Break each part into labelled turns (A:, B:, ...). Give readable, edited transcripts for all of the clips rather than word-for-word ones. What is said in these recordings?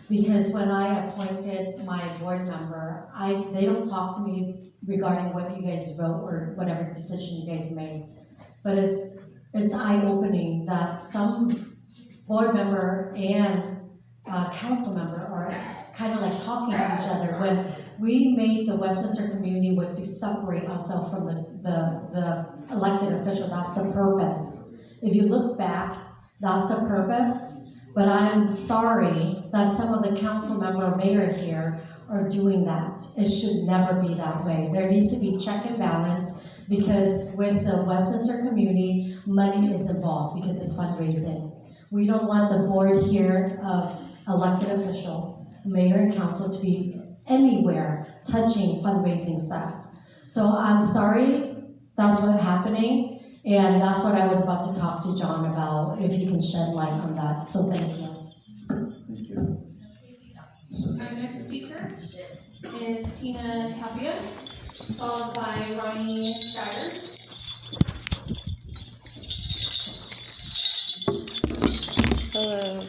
A: Because when I appointed my board member, they don't talk to me regarding what you guys wrote or whatever decision you guys made. But it's eye-opening that some board member and council member are kind of like talking to each other. When we made the Westminster community was to separate ourselves from the elected official. That's the purpose. If you look back, that's the purpose. But I'm sorry that some of the council member or mayor here are doing that. It should never be that way. There needs to be check and balance, because with the Westminster community, money is involved because it's fundraising. We don't want the board here of elected official, mayor and council to be anywhere touching fundraising stuff. So I'm sorry that's what's happening. And that's what I was about to talk to John about, if he can shed light on that. So thank you.
B: Thank you.
C: Our next speaker is Tina Tapia, followed by Ronnie Geyer.
D: Hello.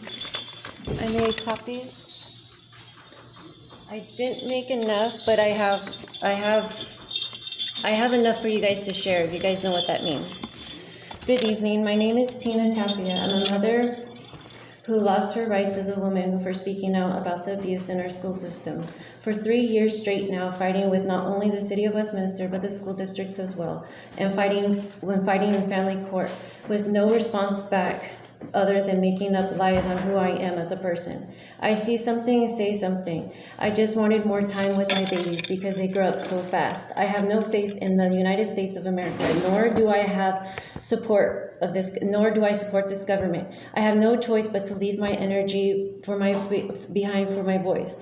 D: I made copies. I didn't make enough, but I have enough for you guys to share, if you guys know what that means. Good evening. My name is Tina Tapia. I'm a mother who lost her rights as a woman for speaking out about the abuse in our school system. For 3 years straight now, fighting with not only the city of Westminster, but the school district as well, and fighting in family court with no response back other than making up lies on who I am as a person. I see something, say something. I just wanted more time with my babies because they grow up so fast. I have no faith in the United States of America, nor do I support this government. I have no choice but to leave my energy behind for my voice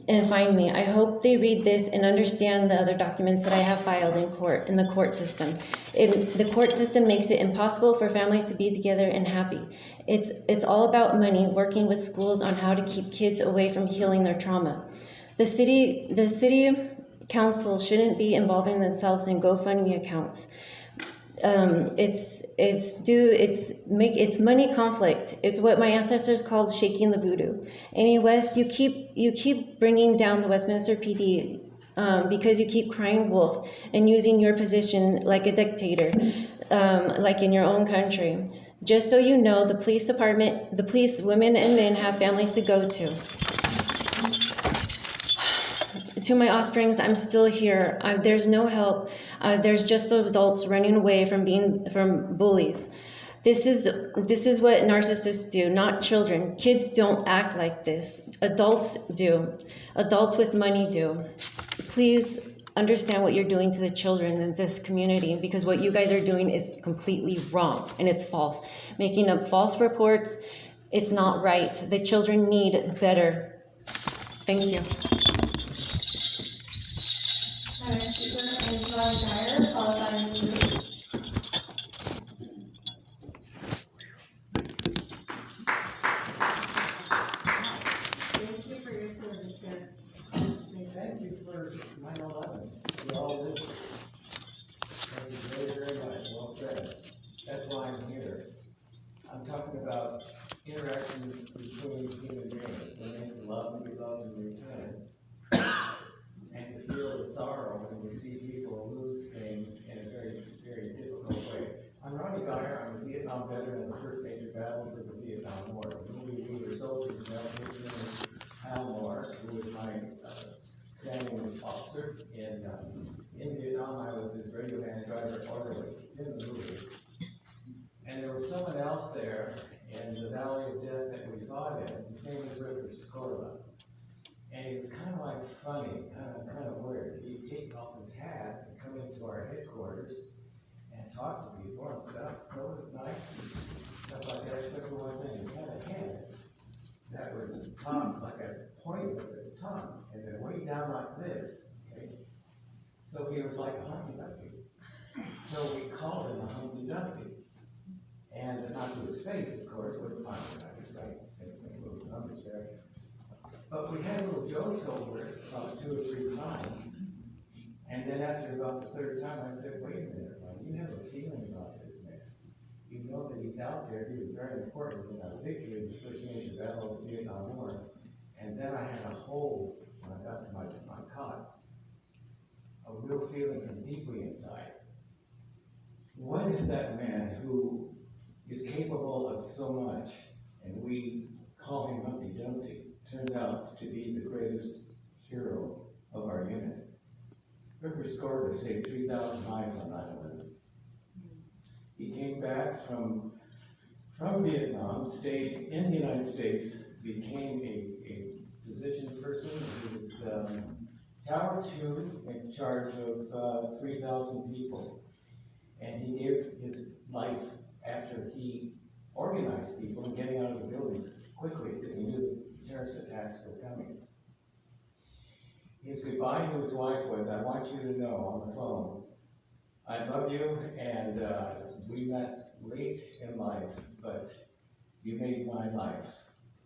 D: and find me. I hope they read this and understand the other documents that I have filed in the court system. The court system makes it impossible for families to be together and happy. It's all about money, working with schools on how to keep kids away from healing their trauma. The city council shouldn't be involving themselves in GoFundMe accounts. It's money conflict. It's what my ancestors called shaking the voodoo. Amy West, you keep bringing down the Westminster PD because you keep crying wolf and using your position like a dictator, like in your own country. Just so you know, the police department, the police, women and men have families to go to. To my offsprings, I'm still here. There's no help. There's just the adults running away from bullies. This is what narcissists do, not children. Kids don't act like this. Adults do. Adults with money do. Please understand what you're doing to the children in this community, because what you guys are doing is completely wrong and it's false. Making up false reports, it's not right. The children need better. Thank you.
C: Our next speaker is Ronnie Geyer, followed by Lee.
E: Thank you for your service, sir.
F: Thank you for 9/11. We all lived it. Thank you very, very much. Well said. That's why I'm here. I'm talking about interactions between human beings. Learning to love and be loved in return. And to feel the sorrow when we see people lose things in a very, very difficult way. I'm Ronnie Geyer. I'm a Vietnam veteran of the first major battles of the Vietnam War. We were soldiers in Al Moore, who was my commanding officer in Vietnam. I was his radio van driver orderly. It's in the movie. And there was someone else there in the Valley of Death that we fought in. His name was River Scorla. And he was kind of like funny, kind of weird. He'd take off his hat and come into our headquarters and talk to people and stuff. So it was nice and stuff like that, except for one thing. He had a head that was tongue, like a point with the tongue, and then way down like this. Okay? So he was like a Humpty Dumpty. So we called him a Humpty Dumpty. And not to his face, of course, wouldn't find it nice, right? Make little numbers there. But we had little jokes over it about 2 or 3 times. And then after about the 3rd time, I said, wait a minute, man, you have a feeling about this man. You know that he's out there. He was very important in our victory in the first major battle of the Vietnam War. And feeling from deeply inside. What if that man who is capable of so much, and we call him Humpty Dumpty, turns out to be the greatest hero of our unit? Ricker Scorba saved 3,000 lives on 9/11. He came back from Vietnam, stayed in the United States, became a positioned person. He was Tower 2 in charge of 3,000 people. And he gave his life after he organized people and getting out of the buildings quickly because he knew the terrorist attacks were coming. His goodbye to his wife was, "I want you to know on the phone, I love you, and we met late in life, but you made my life."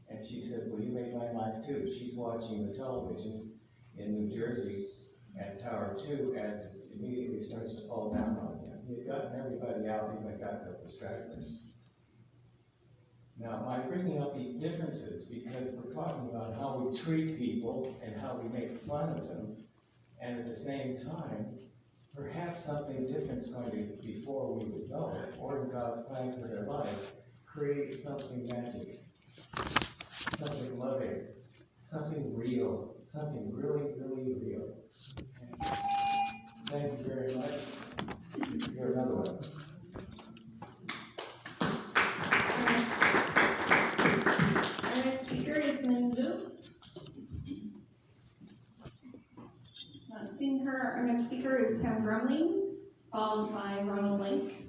F: And she said, "Well, you made my life too." She's watching the television in New Jersey at Tower 2 as it immediately starts to fall down on him. He had gotten everybody out, even got the distractors. Now, I'm bringing up these differences because we're talking about how we treat people and how we make fun of them, and at the same time, perhaps something different's going to, before we would know it, or in God's plan for their life, create something magic, something loving, something real, something really, really real. Okay. Thank you very much. Here's another one.
C: Our next speaker is Mindu. Not seeing her. Our next speaker is Pam Grumling, followed by Ronald Lake.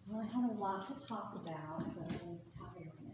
B: Well, I have a lot to talk about, but I'm tired now.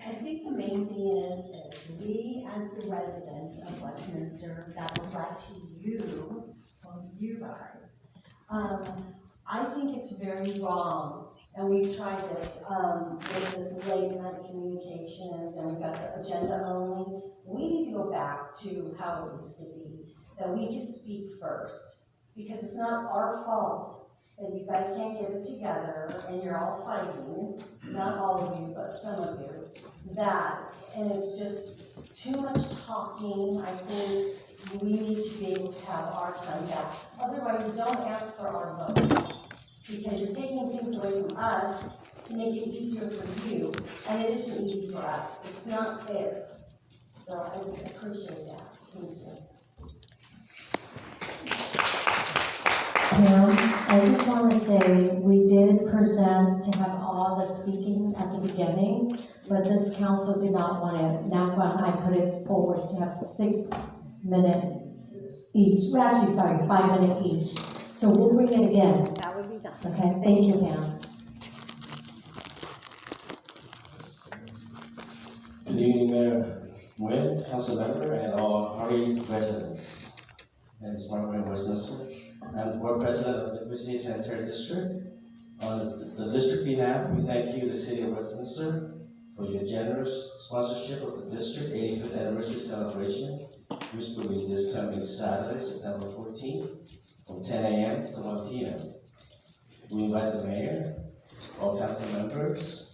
B: I think the main thing is we as the residents of Westminster that elect you, or you guys, I think it's very wrong, and we've tried this, with this late night communications, and we've got the agenda only. We need to go back to how it used to be, that we could speak first, because it's not our fault that you guys can't get it together and you're all fighting, not all of you, but some of you, and it's just too much talking. I think we need to be able to have our time back. Otherwise, don't ask for our votes, because you're taking things away from us to make it easier for you, and it isn't easy for us. It's not fair. So I would appreciate that. Thank you.
A: I just want to say, we did present to have all the speaking at the beginning, but this council did not want it. Now I put it forward to have 6 minutes each, well, actually, sorry, 5 minutes each. So we'll bring it again.
B: That would be done.
A: Okay, thank you, Pam.
G: Good evening, Mayor Nguyen, council member, and all Hardy residents. My name is Mark Nguyen, Westminster. I'm the board president of the Whitney Sanitary District. On the district behalf, we thank you, the city of Westminster, for your generous sponsorship of the district 85th anniversary celebration, which will be this coming Saturday, September 14th, from 10 a.m. to 1 p.m. We invite the mayor, all council members,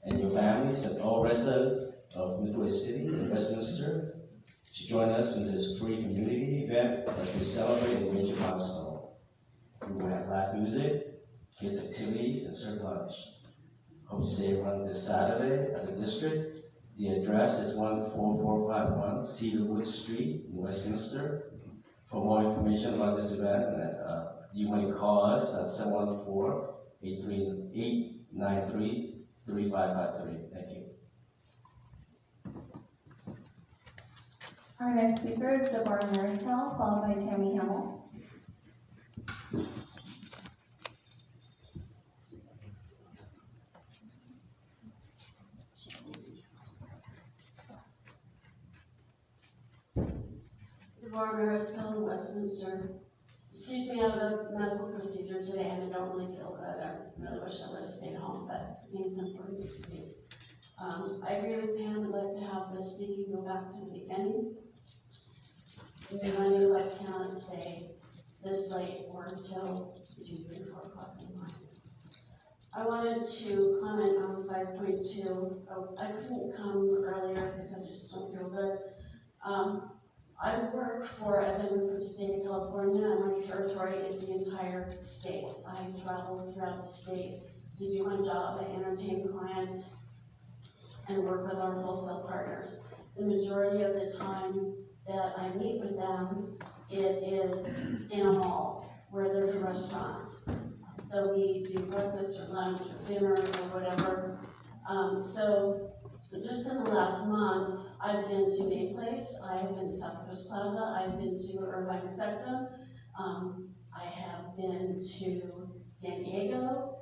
G: and your families, and all residents of Midway City and Westminster to join us in this free community event as we celebrate a major milestone. We will have live music, kids activities, and serve lunch. Hope to see everyone this Saturday at the district. The address is 14451 Cedarwood Street in Westminster. For more information about this event, you may call us at 714-893-3553. Thank you.
C: Our next speaker is Deborah Maristel, followed by Tammy Hamill.
H: Deborah Maristel in Westminster. Excuse me, I have a medical procedure today and I don't really feel good. I really wish I would have stayed home, but I think it's important to speak. I agree with Pam. I'd like to have the speaking go back to the beginning. many of us cannot stay this late or until 2, 3, 4 o'clock in the morning. I wanted to comment on 5.2. I couldn't come earlier because I just don't feel good. I work for, I've been for the state of California, and my territory is the entire state. I travel throughout the state to do my job. I entertain clients and work with our wholesale partners. The majority of the time that I meet with them, it is in a mall where there's a restaurant. So we do breakfast or lunch or dinner or whatever. So just in the last month, I've been to Mayday, I have been to South Coast Plaza, I've been to Irvine Spectrum, I have been to San Diego.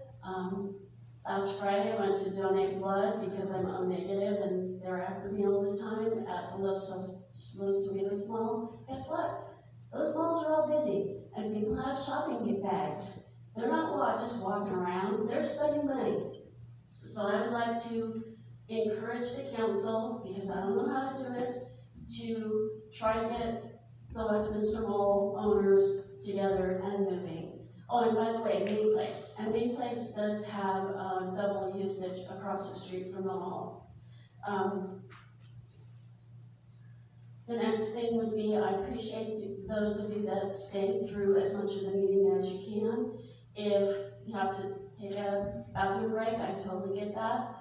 H: Last Friday, I went to donate blood because I'm O negative and they're after me all the time at the Los Cerritos Mall. Guess what? Those malls are all busy and people have shopping bags. They're not just walking around, they're spending money. So I would like to encourage the council, because I don't know how to do it, to try to get the Westminster Mall owners together and moving. Oh, and by the way, Main Place. And Main Place does have double usage across the street from the mall. The next thing would be, I appreciate those of you that stay through as much of the meeting as you can. If you have to take a bathroom break, I totally get that.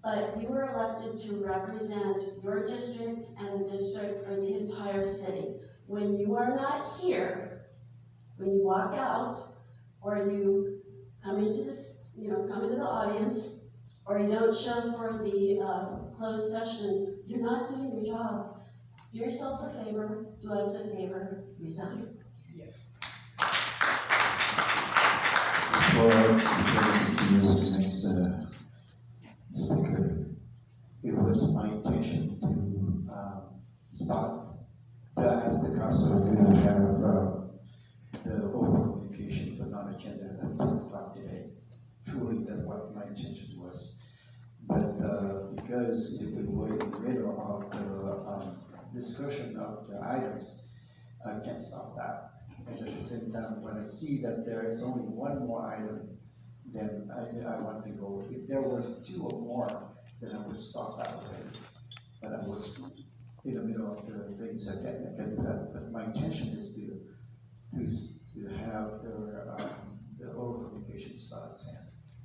H: But you were elected to represent your district and the district or the entire city. When you are not here, when you walk out, or you come into this, come into the audience, or you don't show for the closed session, you're not doing your job. Do yourself a favor, do us a favor, resign.
I: Before we continue with the next speaker, it was my intention to start to ask the council to have the open communication for non-agenda at 10 o'clock today. Truly, that's what my intention was. But because if we were in the middle of the discussion of the items, I can't stop that. And at the same time, when I see that there is only one more item, then I want to go. If there was 2 or more, then I would stop that way. But I was in the middle of the things, I can't do that. But my intention is to have the oral communication start at 10.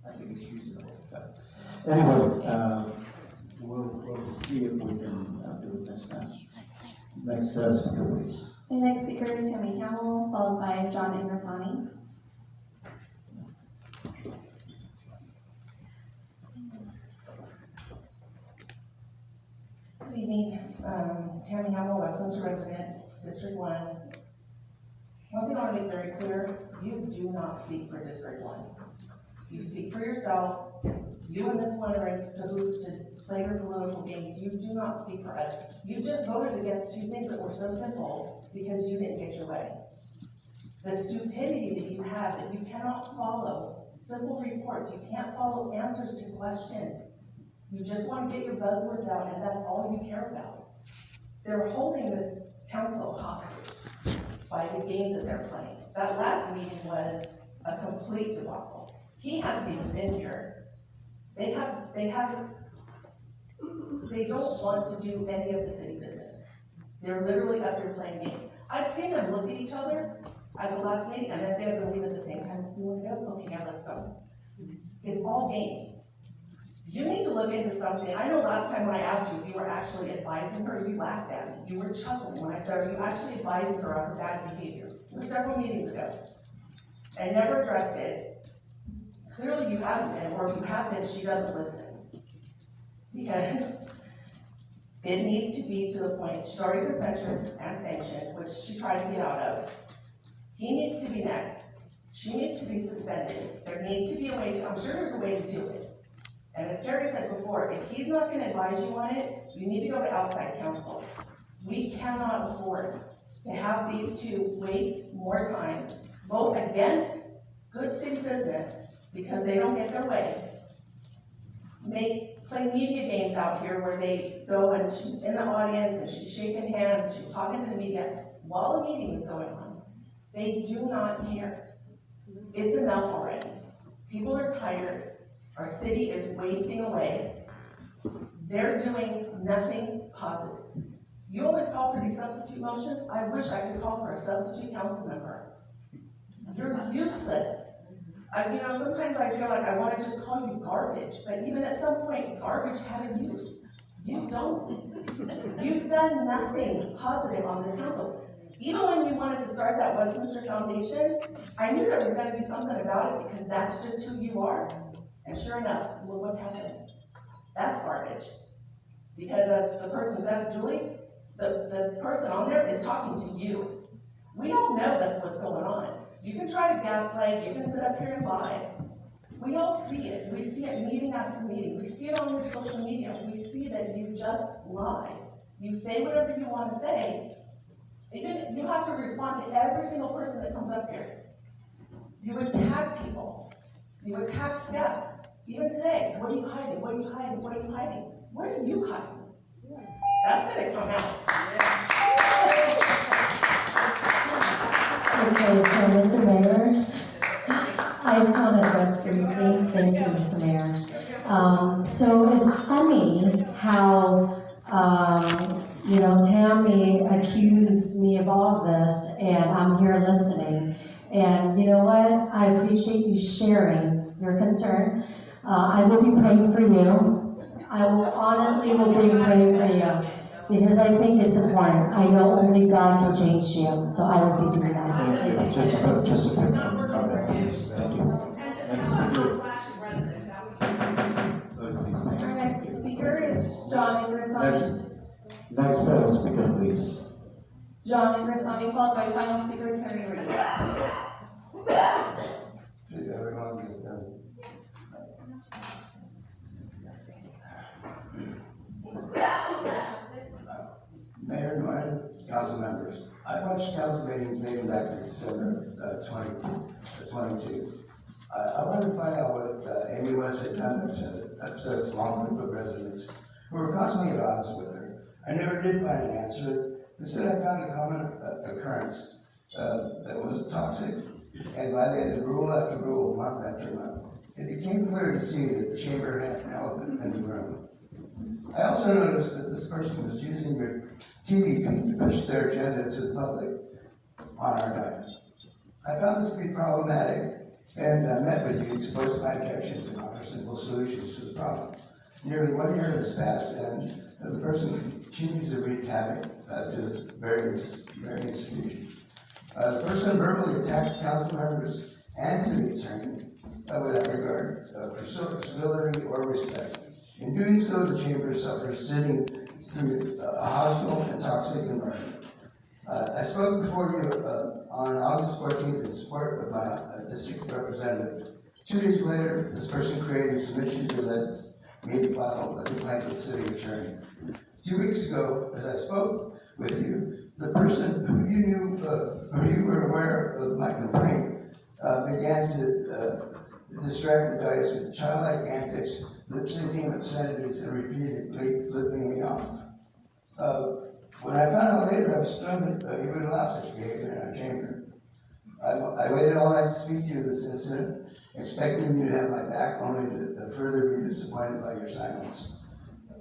I: I think it's reasonable with that. Anyway, we'll see if we can do it next time. Next speaker, please.
C: The next speaker is Tammy Hamill, followed by John Ingrasani.
J: Good evening, Tammy Hamill, Westminster resident, District 1. One thing I want to make very clear, you do not speak for District 1. You speak for yourself. You and this one are in cahoots to play your political games. You do not speak for us. You just voted against 2 things that were so simple because you didn't get your way. The stupidity that you have, that you cannot follow simple reports, you can't follow answers to questions. You just want to get your buzzwords out, and that's all you care about. They're holding this council hostage by the games that they're playing. That last meeting was a complete debacle. He hasn't even been here. They don't want to do any of the city business. They're literally up there playing games. I've seen them look at each other at the last meeting, and then they're going to leave at the same time. You want to go? Okay, yeah, let's go. It's all games. You need to look into something. I know last time when I asked you if you were actually advising her, you laughed at me. You were chuckling when I said, are you actually advising her on her bad behavior? It was several meetings ago. I never addressed it. Clearly you haven't been, or if you have been, she doesn't listen. Because it needs to be to the point, she's already been censured and sanctioned, which she tried to get out of. He needs to be next. She needs to be suspended. There needs to be a way to, I'm sure there's a way to do it. And as Terry said before, if he's not going to advise you on it, you need to go to outside counsel. We cannot afford to have these 2 waste more time, vote against good city business because they don't get their way, make play media games out here where they go and she's in the audience and she's shaking hands and she's talking to the media while the meeting is going on. They do not care. It's enough already. People are tired. Our city is wasting away. They're doing nothing positive. You always call for these substitute motions. I wish I could call for a substitute council member. You're useless. Sometimes I feel like I want to just call you garbage, but even at some point, garbage had a use. You don't. You've done nothing positive on this council. Even when you wanted to start that Westminster Foundation, I knew there was going to be something about it because that's just who you are. And sure enough, look what's happening. That's garbage. Because as the person said, Julie, the person on there is talking to you. We don't know that's what's going on. You can try to gaslight, you can sit up here and lie. We all see it. We see it meeting after meeting. We see it on your social media. We see that you just lie. You say whatever you want to say. Even you have to respond to every single person that comes up here. You attack people. You attack staff. Even today, what are you hiding? What are you hiding? What are you hiding? What are you hiding? That's gonna come out.
A: Okay, so Mr. Mayor, I just want to address briefly, thank you, Mr. Mayor. So it's funny how, Tammy accused me of all of this, and I'm here listening. And you know what? I appreciate you sharing your concern. I will be praying for you. I will honestly will be praying for you. Because I think it's important. I know only God can change you, so I will be doing that.
I: Thank you. Just a quick comment, please. Thank you. Next speaker. Please, thank you.
C: Our next speaker is John Ingrasani.
I: Next speaker, please.
C: John Ingrasani, followed by final speaker Terry Reed.
I: Did everyone get them? Mayor, Nguyen, council members. I watched council meetings dating back to December 2022. I wanted to find out what Amy West had done to upset a small group of residents who were constantly at odds with her. I never did find an answer. Instead, I found a common occurrence that was toxic and violated rule after rule, month after month. It became clear to see that the chamber had an elephant in the room. I also noticed that this person was using your TV feed to push their agenda to the public on our dime. I found this to be problematic and met with you to voice my objections and offer simple solutions to the problem. Nearly 1 year has passed and the person continues to wreak havoc to this very institution. The person verbally attacks council members and city attorney without regard for civility or respect. In doing so, the chamber suffers sitting through a hostile and toxic environment. I spoke before you on August 14th in support of my district representative. 2 days later, this person created submissions that led me to file a complaint with the city attorney. 2 weeks ago, as I spoke with you, the person who you knew, or you were aware of my complaint, began to distract the dice with childlike antics, lip-syncing obscenities, and repeatedly flipping me off. When I found out later, I was stunned that you would allow such behavior in our chamber. I waited all night to speak to you this incident, expecting you to have my back, only to further be disappointed by your silence.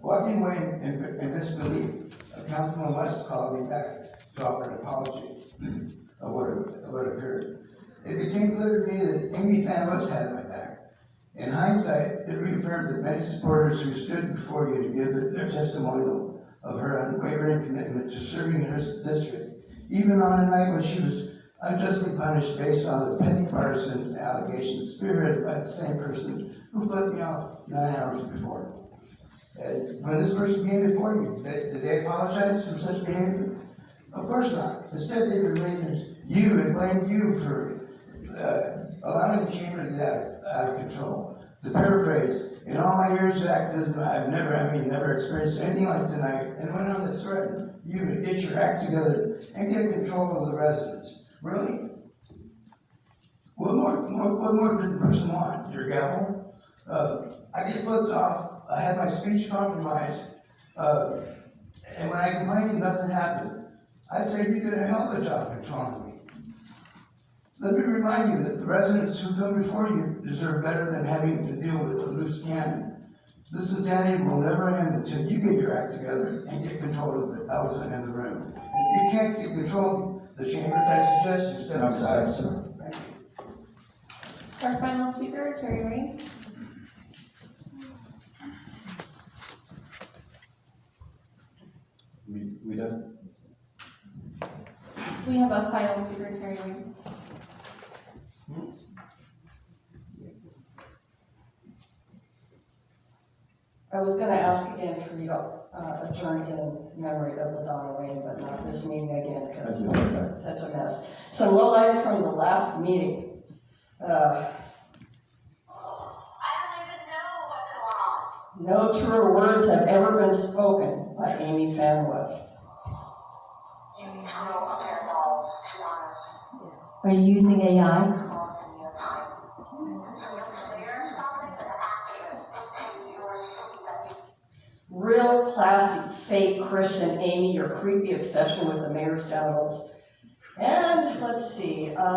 I: Walking away in disbelief, Councilman West called me back to offer an apology of what occurred. It became clear to me that Amy Van West had my back. In hindsight, it reaffirmed that many supporters who stood before you to give their testimonial of her unwavering commitment to serving her district, even on a night when she was unjustly punished based on the petty partisan allegations spearheaded by the same person who flipped me off 9 hours before. When this person came before you, did they apologize for such behavior? Of course not. Instead, they berated you and blamed you for allowing the chamber to get out of control. To paraphrase, in all my years of activism, I've never experienced anything like tonight, and went on to threaten you to get your act together and get control of the residents. Really? What more could the person want? Your gavel? I get flipped off
K: I had my speech compromised, and when I complained, nothing happened. I say you did a hell of a job controlling me. Let me remind you that the residents who come before you deserve better than having to deal with a loose cannon. This insanity will never end until you get your act together and get control of the elephant in the room. If you can't get control of the chambers, I suggest you step aside, sir. Thank you.
C: Our final speaker, Terry Ray.
I: We done?
C: We have a final speaker, Terry Ray.
L: I was gonna ask again for you to adjourn in memory of LaDonna Wayne, but not this meeting again, because it's such a mess. Some lowlights from the last meeting.
H: I don't even know what's going on.
L: No truer words have ever been spoken by Amy Fan West.
H: You need to grow a pair of balls, to be honest.
A: Are you using AI?
H: Balls in your time. So Mr. Mayor, stop letting the activists dictate your sleep that you.
L: Real classy, fake Christian Amy, your creepy obsession with the mayor's genitals. And let's see,
H: Hey, hell no.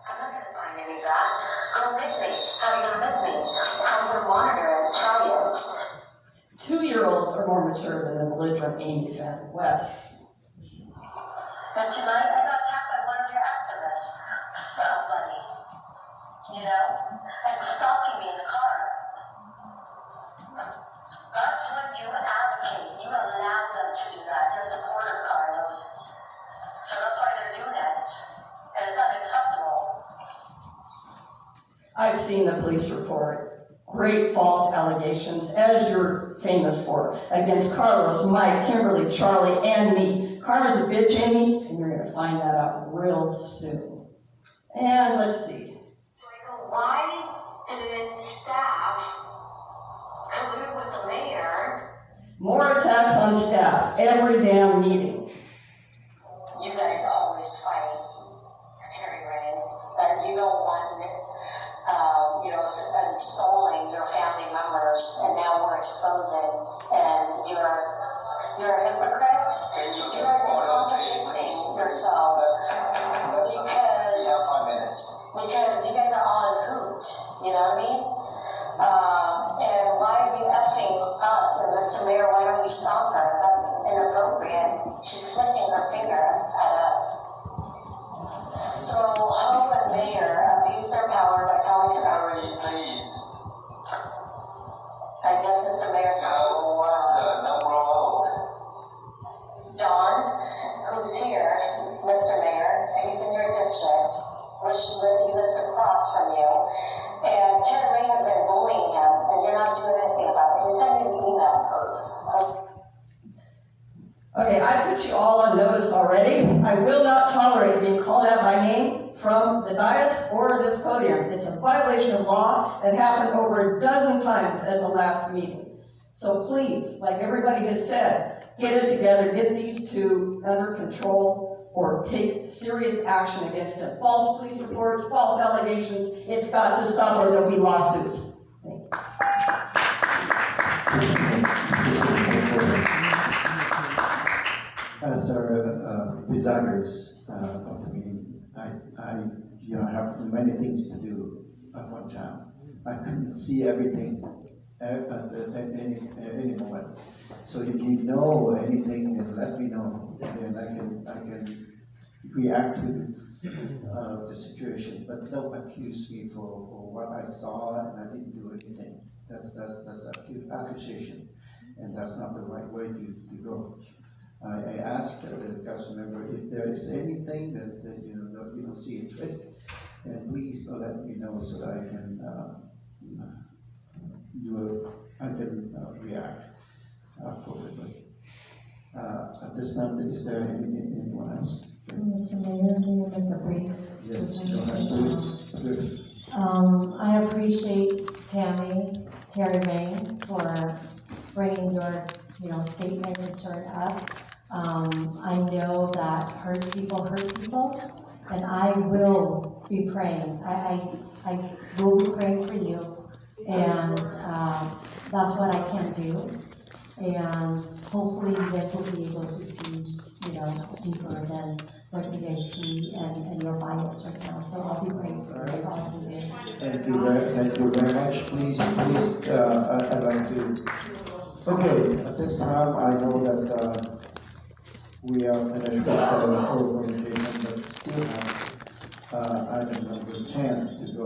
H: I'm not gonna sign any of that. Go with me. How are you gonna with me? I'm gonna monitor and tell you.
L: 2-year-olds are more mature than the belligerent Amy Fan West.
H: And tonight I got attacked by one of your activists. Oh, buddy. You know? And stalking me in the car. That's what you advocate. You allow them to do that. You're supportive, Carlos. So that's why they're doing it. And it's unacceptable.
L: I've seen the police report. Great false allegations, as you're famous for, against Carlos, Mike, Kimberly, Charlie, and me. Karma's a bitch, Amy, and you're gonna find that out real soon. And let's see.
H: So I go, why did staff collude with the mayor?
L: More attacks on staff, every damn meeting.
H: You guys always fight, Terry Ray, that you don't want, installing your family members, and now we're exposing, and you're a hypocrite. You're contradicting yourself because you guys are all in hoot. You know what I mean? And why are you effing us? And Mr. Mayor, why don't you stop her? That's inappropriate. She's flicking her fingers at us. So, Ho and Mayor abused their power by telling staff. Please. I guess Mr. Mayor's Don, who's here, Mr. Mayor, he's in your district, he lives across from you, and Ted Ray has been bullying him, and you're not doing anything about it. He sent me an email.
L: Okay, I put you all on notice already. I will not tolerate being called out by name from the dais or this podium. It's a violation of law that happened over a dozen times at the last meeting. So please, like everybody has said, get it together, get these two under control, or take serious action against them. False police reports, false allegations, it's got to stop or there'll be lawsuits. Thank you.
I: As our presiders of the meeting, I have many things to do at one time. I couldn't see everything at any moment. So if you know anything, then let me know. Then I can react to the situation. But don't accuse me for what I saw and I didn't do anything. That's accusation, and that's not the right way to go. I asked the council member if there is anything that you don't see it fit, and please let me know so that I can react appropriately. At this time, is there anyone else?
A: Mr. Mayor, can you make a brief
I: Yes,
A: statement? I appreciate Terry Mayne for bringing your statement and concern up. I know that hurt people, and I will be praying. I will be praying for you And, that's what I can do. And hopefully you guys will be able to see, deeper than what you guys see and your bias right now. So I'll be praying for you. That's all I can do.
I: Thank you very much. Please, I'd like to, okay, at this time, I know that, we are finished with the oral communication, but still have, item number 10 to go.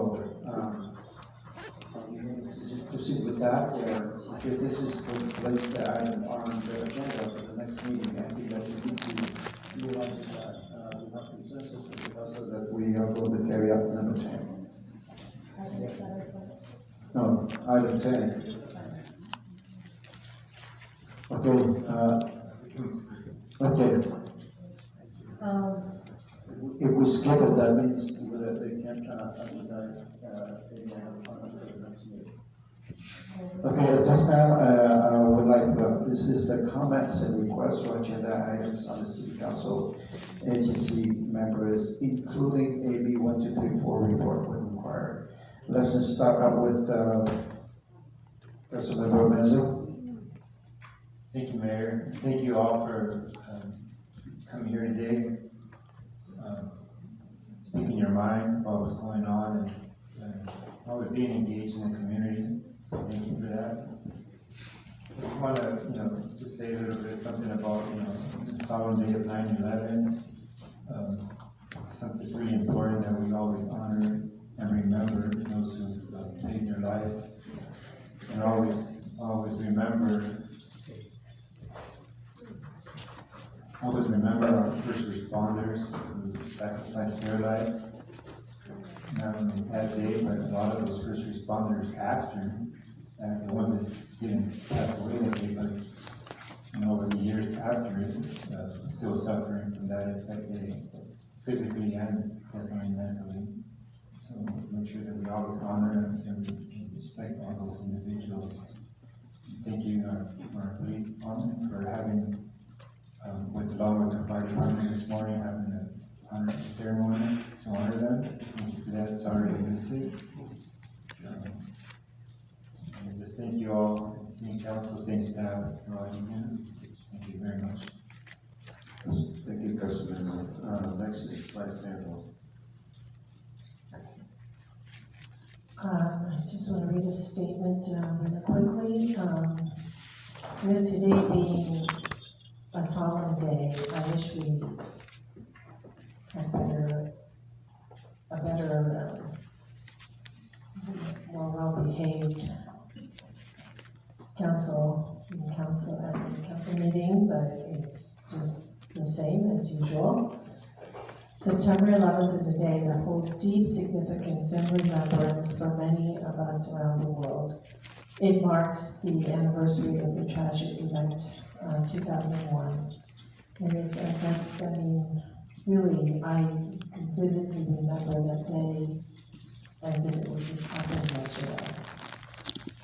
I: Proceed with that, or if this is to place the item on the agenda for the next meeting, I think that we need to move on to that, we have consensus with it also that we are going to carry out number 10. No, item 10. Okay, okay. If we skip it, that means that they can't advertise anymore on the next meeting. Okay, at this time, I would like, this is the comments and requests for agenda items on the city council agency members, including AB 1234 report when required. Let's just start out with, Councilmember Meza.
M: Thank you, Mayor. Thank you all for coming here today, speaking your mind about what's going on and always being engaged in the community. So thank you for that. I just want to, just say a little bit something about, the solemn day of 9/11. Something that's really important that we always honor and remember those who paid their life, and always remember our first responders who sacrificed their life, not only that day, but a lot of those first responders after, the ones that didn't pass away that day, but over the years after it, still suffering from that day, physically and definitely mentally. So make sure that we always honor and respect all those individuals. Thank you, our police department for having, along with the fire department this morning, having a ceremony to honor them. Thank you for that. Sorry I missed it. And just thank you all. Thank council, thank staff for all you do. Thank you very much.
I: Thank you, Councilmember. Next is Vice Mayor.
N: I just want to read a statement really quickly. Today being a solemn day, I wish we had a better, more well-behaved council meeting, but it's just the same as usual. September 11th is a day that holds deep significance and remembrance for many of us around the world. It marks the anniversary of the tragic event, 2001. And it's events, really, I vividly remember that day as if it would just happen yesterday.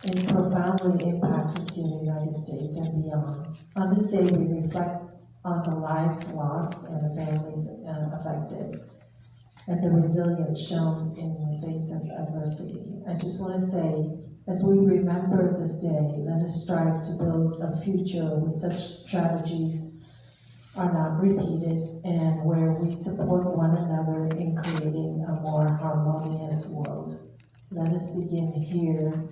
N: It profoundly impacted the United States and beyond. On this day, we reflect on the lives lost and the families affected, and the resilience shown in the face of adversity. I just want to say, as we remember this day, let us strive to build a future where such tragedies are not repeated and where we support one another in creating a more harmonious world. Let us begin here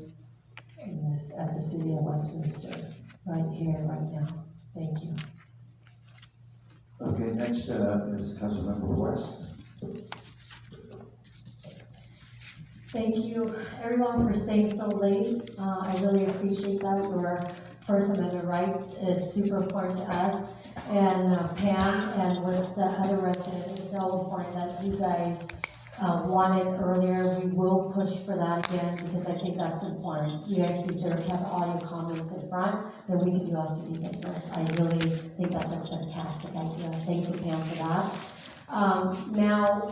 N: at the City of Westminster, right here, right now. Thank you.
I: Okay, next is Councilmember West.
A: Thank you, everyone, for staying so late. I really appreciate that. Your First Amendment rights is super important to us. And Pam and with the other residents, it's so important that you guys wanted earlier. We will push for that again because I think that's important. You guys deserve to have all your comments in front, then we can do our city business. I really think that's a fantastic idea. Thank you, Pam, for that. Now,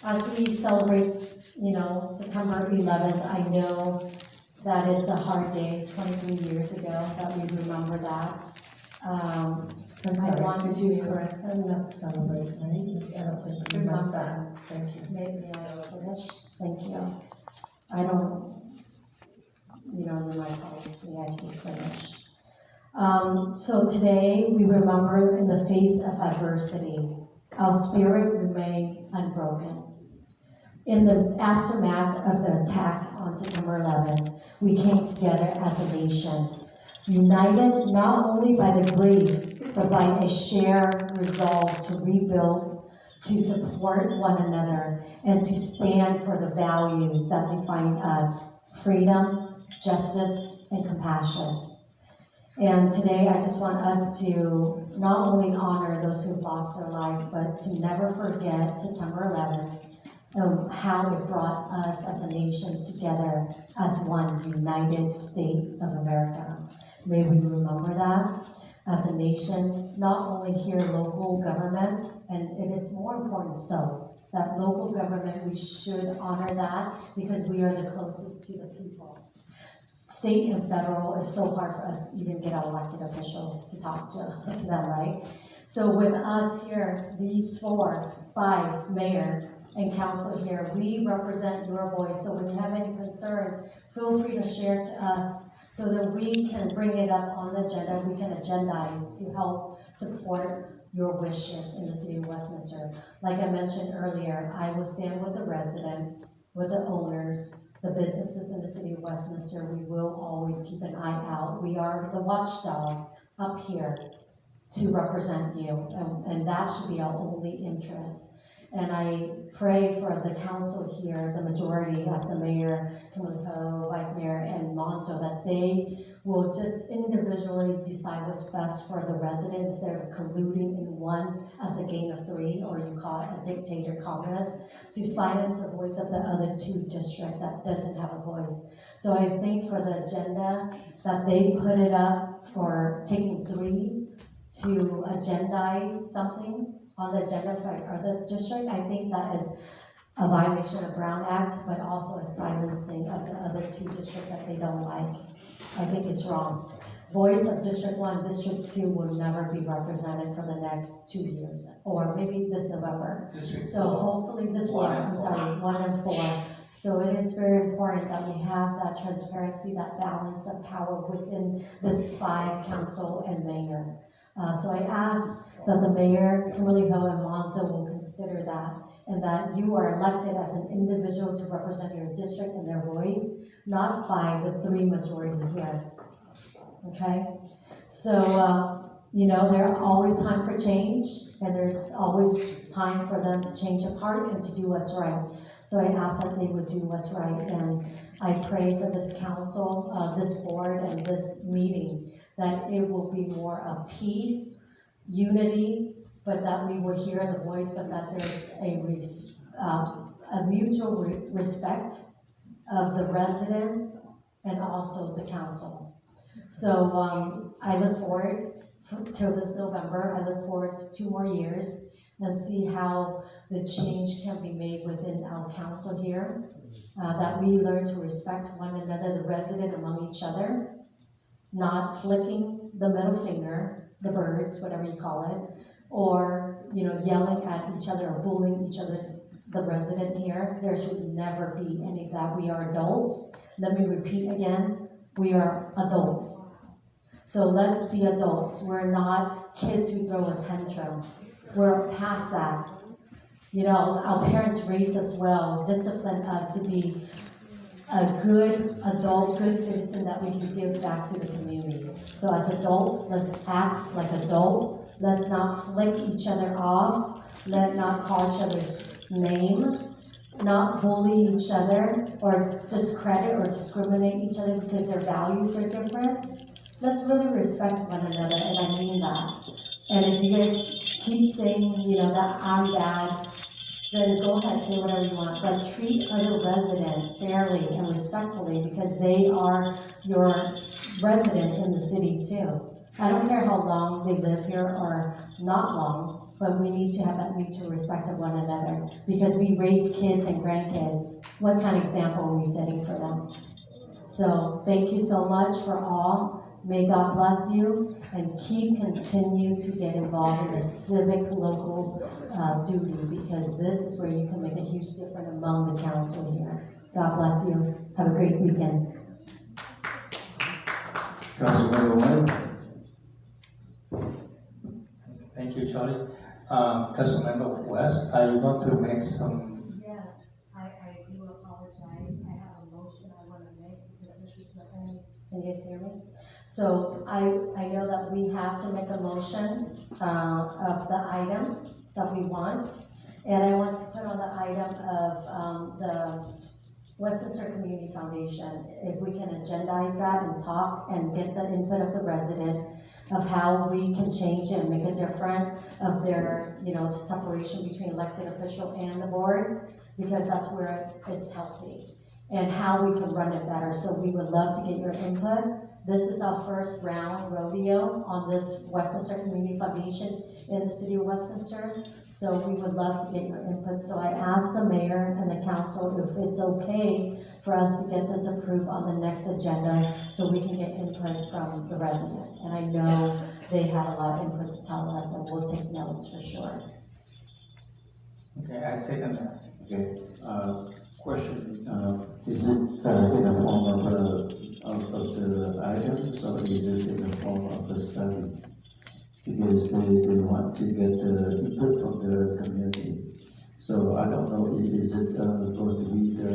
A: as we celebrate, September 11th, I know that it's a hard day, 23 years ago, that we remember that.
N: I'm sorry, could you correct? I'm not celebrating, right? I don't think we meant that. Thank you.
A: Maybe I will finish. Thank you. I don't, you're my colleagues, may I just finish? So today, we remember in the face of adversity, our spirit remained unbroken. In the aftermath of the attack on September 11th, we came together as a nation, united not only by the grief, but by a shared resolve to rebuild, to support one another, and to stand for the values that define us: freedom, justice, and compassion. And today, I just want us to not only honor those who've lost their life, but to never forget September 11th and how it brought us as a nation together as one United States of America. May we remember that as a nation, not only here local government, and it is more important so, that local government, we should honor that because we are the closest to the people. State and federal is so hard for us to even get our elected official to talk to them, right? So with us here, these 5 mayor and council here, we represent your voice. So when you have any concern, feel free to share to us so that we can bring it up on the agenda. We can agendize to help support your wishes in the city of Westminster. Like I mentioned earlier, I will stand with the resident, with the owners, the businesses in the city of Westminster. We will always keep an eye out. We are the watchdog up here to represent you, and that should be our only interest. And I pray for the council here, the majority, as the mayor, Kimberly Poe, vice mayor, and Monzo, that they will just individually decide what's best for the residents instead of colluding in one as a gang of 3, or you call it a dictator communist, to silence the voice of the other 2 district that doesn't have a voice. So I think for the agenda that they put it up for taking 3 to agendize something on the agenda for the district, I think that is a violation of Brown Act, but also a silencing of the other 2 districts that they don't like. I think it's wrong. Voice of District 1, District 2 will never be represented for the next 2 years, or maybe this November. So hopefully this one, 1 and 4. So it is very important that we have that transparency, that balance of power within this 5 council and mayor. So I ask that the mayor, Kimberly Ho, and Monzo will consider that, and that you are elected as an individual to represent your district and their voice, not by the 3 majority here. Okay? So, there's always time for change, and there's always time for them to change of heart and to do what's right. So I ask that they would do what's right, and I pray for this council, this board, and this meeting, that it will be more of peace, unity, but that we will hear the voice, but that there's a mutual respect of the resident and also the council. So I look forward till this November. I look forward to 2 more years and see how the change can be made within our council here, that we learn to respect one another, the resident among each other, not flicking the middle finger, the birds, whatever you call it, or yelling at each other or bullying each other's the resident here. There should never be any of that. We are adults. Let me repeat again, we are adults. So let's be adults. We're not kids who throw a tantrum. We're past that. Our parents raised us well, disciplined us to be a good adult, good citizen that we can give back to the community. So as adults, let's act like adults. Let's not flick each other off. Let's not call each other's name. Not bully each other or discredit or discriminate each other because their values are different. Let's really respect one another, and I mean that. And if you guys keep saying, that I'm bad, then go ahead, say whatever you want, but treat other residents fairly and respectfully because they are your resident in the city too. I don't care how long they live here or not long, but we need to have that mutual respect of one another because we raise kids and grandkids. What kind of example are we setting for them? So thank you so much for all. May God bless you and continue to get involved in the civic local duty because this is where you can make a huge difference among the council here. God bless you. Have a great weekend.
M: Councilmember Wynn?
O: Thank you, Charlie. Councilmember West, I want to make some.
A: Yes, I do apologize. I have a motion I want to make because this is the only. Can you guys hear me? So I know that we have to make a motion of the item that we want. And I want to put on the item of the Westminster Community Foundation, if we can agendize that and talk and get the input of the resident of how we can change it and make it different of their, separation between elected official and the board, because that's where it's healthy, and how we can run it better. So we would love to get your input. This is our first round rodeo on this Westminster Community Foundation in the city of Westminster. So we would love to get your input. So I asked the mayor and the council if it's okay for us to get this approved on the next agenda so we can get input from the resident. And I know they had a lot of input to tell us, and we'll take notes for sure.
O: Okay, I second that.
M: Okay, question, is it in the form of the items, or is it in the form of the study? Because they want to get the input from the community. So I don't know, is it going to be the...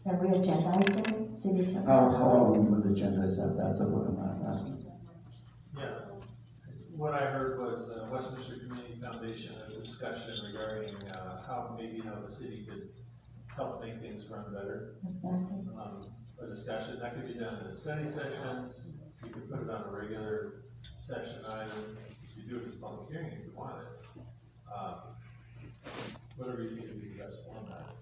A: Can we agendize it, city attorney?
M: How are we going to agendize that? That's what I'm asking.
P: Yeah, what I heard was Westminster Community Foundation, a discussion regarding how the city could help make things run better.
A: Exactly.
P: A discussion, that could be done in a study session, you could put it on a regular session item, you do it as a public hearing if you want it. Whatever you think would be the best format.